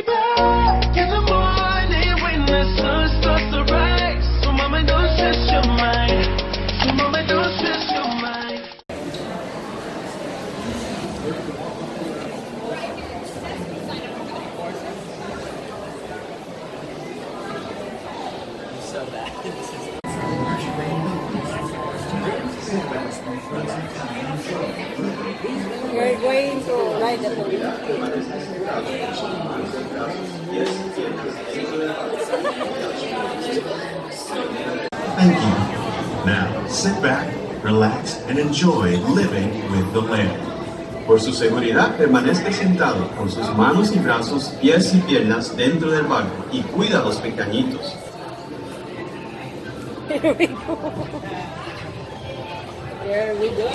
be back in the morning when the sun starts to rise. So mama, don't stress your mind. So mama, don't stress your mind. So bad. We're going to ride the boat. Thank you. Now, sit back, relax, and enjoy living with the land. Por su seguridad, permanezca sentado con sus manos y brazos, pies y piernas dentro del barco y cuida a los pequeñitos. Here we go. There we go.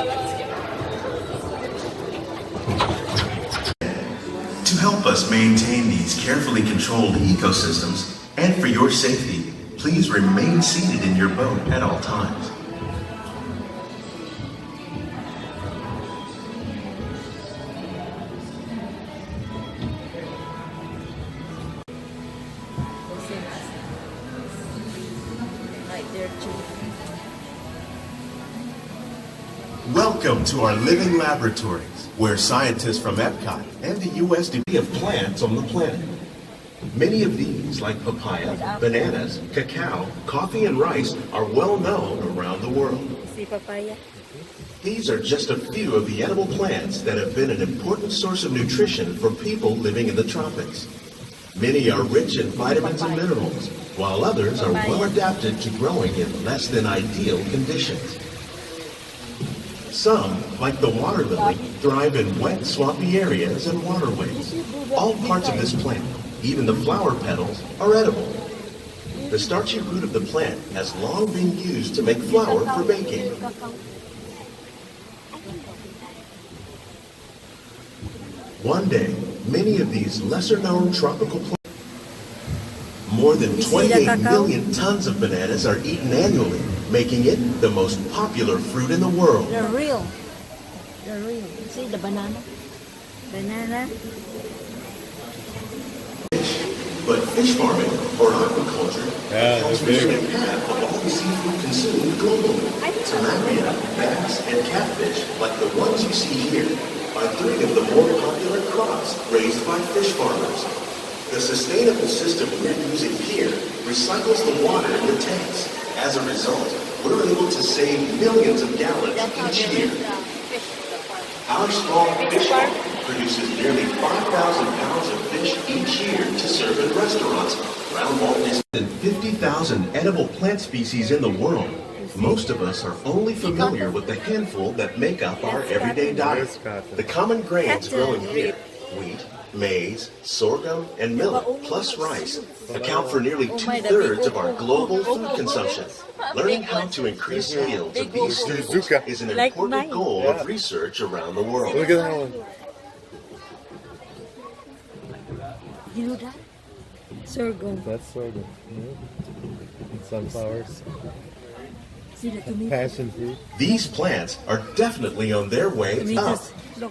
To help us maintain these carefully controlled ecosystems, and for your safety, please remain seated in your boat at all times. Right there too. Welcome to our living laboratories, where scientists from Epcot and the U.S. of plants on the planet. Many of these, like papaya, bananas, cacao, coffee, and rice, are well known around the world. See papaya? These are just a few of the edible plants that have been an important source of nutrition for people living in the tropics. Many are rich in vitamins and minerals, while others are well adapted to growing in less than ideal conditions. Some, like the water lily, thrive in wet, swampy areas and waterways. All parts of this plant, even the flower petals, are edible. The starchy root of the plant has long been used to make flour for baking. One day, many of these lesser-known tropical plants, more than 28 million tons of bananas are eaten annually, making it the most popular fruit in the world. They're real. They're real. See the banana? Banana. But fish farming, or aquaculture, accounts for nearly half of all the seafood consumed globally. Tilapia, bass, and catfish, like the ones you see here, are three of the more popular crops raised by fish farmers. The sustainable system we're using here recycles the water in the tanks. As a result, we're able to save millions of gallons each year. Our small fish farm produces nearly 5,000 pounds of fish each year to serve in restaurants around Walt Disney. More than 50,000 edible plant species in the world. Most of us are only familiar with the handful that make up our everyday diet. The common grains growing here, wheat, maize, sorghum, and millet, plus rice, account for nearly 2/3 of our global food consumption. Learning how to increase yields of these staples is an important goal of research around the world. Look at that one. You know that? Sorghum. That's sorghum. Yeah. And sunflowers. See the tomato? Passion fruit. These plants are definitely on their way up.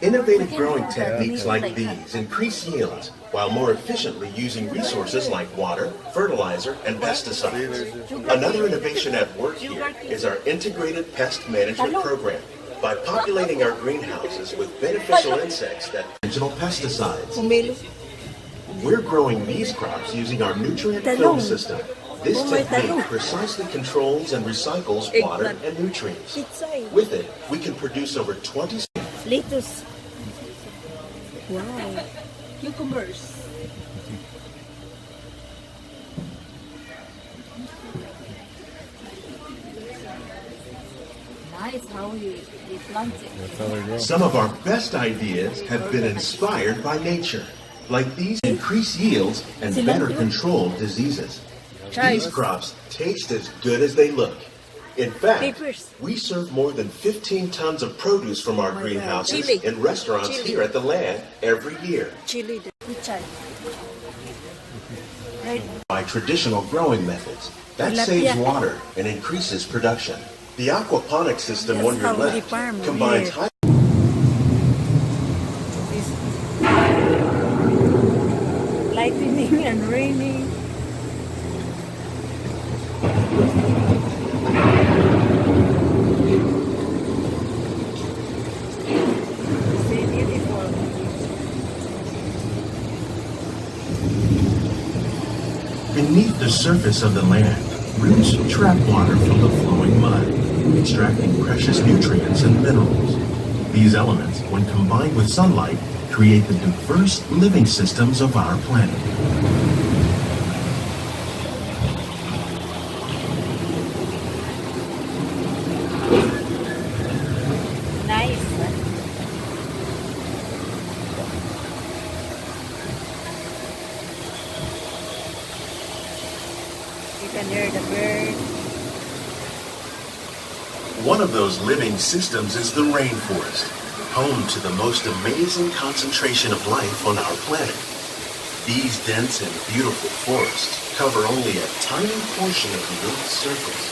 Innovative growing techniques like these increase yields while more efficiently using resources like water, fertilizer, and pesticides. Another innovation at work here is our integrated pest management program. By populating our greenhouses with beneficial insects that original pesticides. We're growing these crops using our nutrient film system. This technique precisely controls and recycles water and nutrients. With it, we can produce over 20 lettuce. Wow. Cucumbers. Nice how you plant it. That's how they grow. Some of our best ideas have been inspired by nature, like these increase yields and better control diseases. These crops taste as good as they look. In fact, we serve more than 15 tons of produce from our greenhouses in restaurants here at the land every year. Chili. By traditional growing methods, that saves water and increases production. The aquaponics system on your left combines high lightning and raining. See, beautiful. Beneath the surface of the land, roots trap water from the flowing mud, extracting precious nutrients and minerals. These elements, when combined with sunlight, create the diverse living systems of our planet. Nice. You can hear the bird. One of those living systems is the rainforest, home to the most amazing concentration of life on our planet. These dense and beautiful forests cover only a tiny portion of the Earth's surface,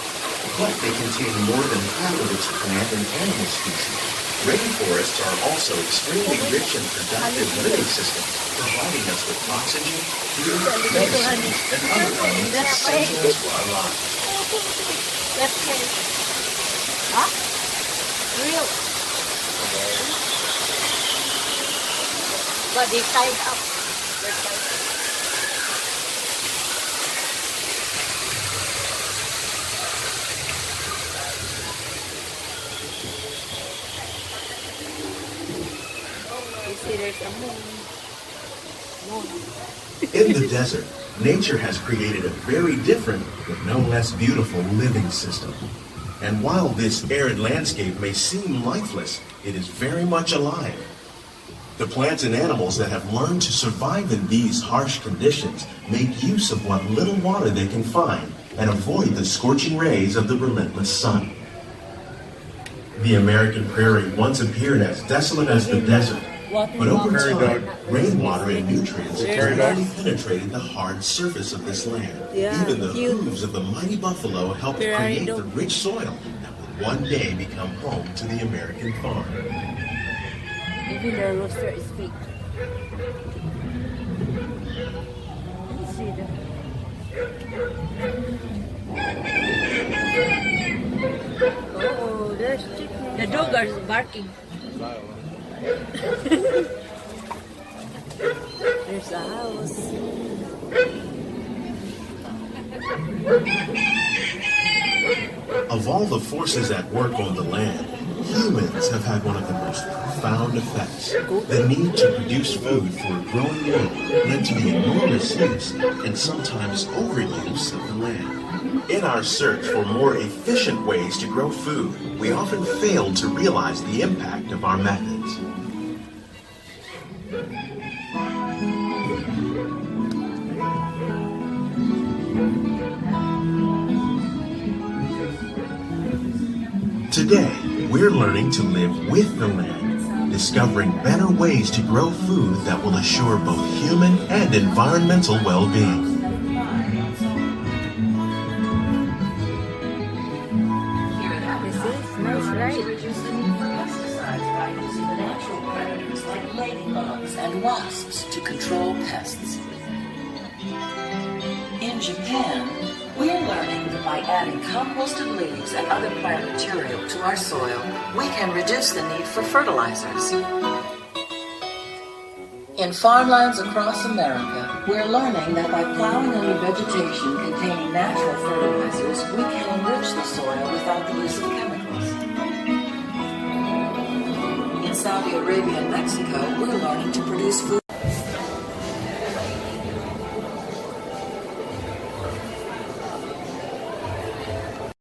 but they contain more than half of its plant and animal species. Rainforests are also extremely rich and productive living systems, providing us with oxygen, food, medicine, and other elements essential to our lives. That's it. Huh? Real. But they tied up. They're tied up. You see there's a moon. In the desert, nature has created a very different, but no less beautiful living system. And while this arid landscape may seem lifeless, it is very much alive. The plants and animals that have learned to survive in these harsh conditions make use of what little water they can find and avoid the scorching rays of the relentless sun. The American prairie once appeared as desolate as the desert, but over time, rainwater and nutrients have barely penetrated the hard surface of this land. Yeah, Even the cute. hooves of the mighty buffalo helped create the rich soil that would one day become home to the American farm. Even the rooster is big. You see them. Oh, there's chicken. The dog are barking. There's a house. Of all the forces at work on the land, humans have had one of the most profound effects. The need to produce food for a growing world led to the enormous use and sometimes overuse of the land. In our search for more efficient ways to grow food, we often fail to realize the impact of our methods. Today, we're learning to live with the land, discovering better ways to grow food that will assure both human and environmental well-being. Nice, right? To reduce the need for pesticides by using natural predators like ladybugs and wasps to control pests. In Japan, we are learning that by adding composted leaves and other plant material to our soil, we can reduce the need for fertilizers. In farmlands across America, we're learning that by plowing under vegetation containing natural fertilizers, we can enrich the soil without the use of chemicals. In Saudi Arabia and Mexico, we're learning to produce food